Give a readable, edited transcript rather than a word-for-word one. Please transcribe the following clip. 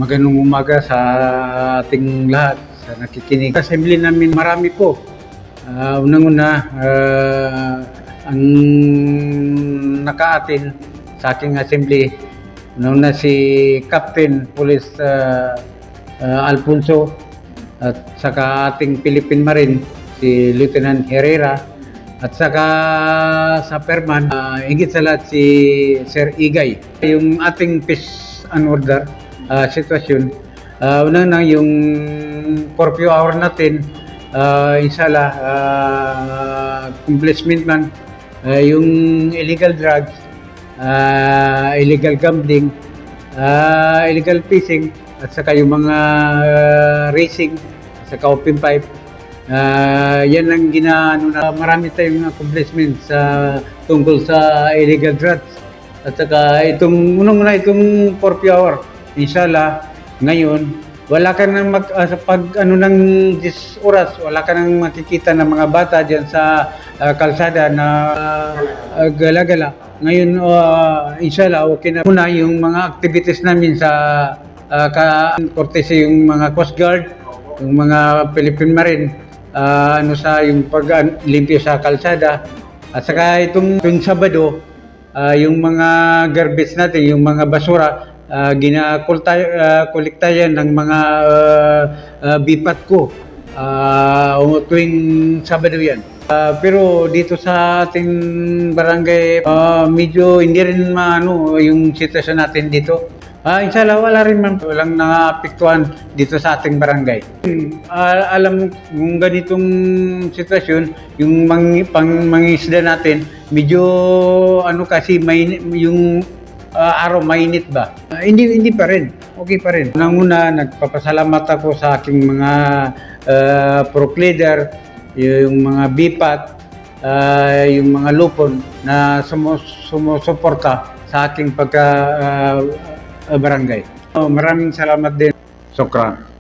Magandang umaga sa ating lahat sa nakikinig. Sa assembly namin marami po. Unang-una, ang nakaatin sa aking assembly, unang-una si Captain Police Alfonso at saka ating Philippine Marine, si Lieutenant Herrera, at saka sa Perman, higit sa lahat si Sir Igay. Yung ating peace and order sitwasyon, unang yung curfew hour natin, inshallah, accomplishment man, yung illegal drugs, illegal gambling, illegal fishing, at saka yung mga racing, at saka open pipe. Yan ang ginaano na marami tayong accomplishment tungkol sa illegal drugs. At saka itong unang-una itong curfew hour, inshallah, ngayon, wala ka nang sa ng 10 oras, wala ka nang makikita ng mga bata dyan sa kalsada na gala-gala. Ngayon, inshallah, okay na muna yung mga activities namin sa courtesy yung mga Coast Guard, yung mga Philippine Marine, yung paglimpyo sa kalsada. At saka itong Sabado, yung mga garbage natin, yung mga basura, kolekta yan ng mga bipat ko tuwing Sabado yan. Pero dito sa ating barangay, medyo hindi rin yung sitwasyon natin dito. Inshallah, walang naapektuhan dito sa ating barangay. Alam mo, kung ganitong sitwasyon, yung mangingisda natin, medyo kasi yung araw mainit ba? Hindi pa rin. Okay pa rin. Unang-una, nagpapasalamat ako sa aking mga prop leader, yung mga bipat, yung mga lupon na sumusuporta sa aking barangay. Maraming salamat din. Sokran.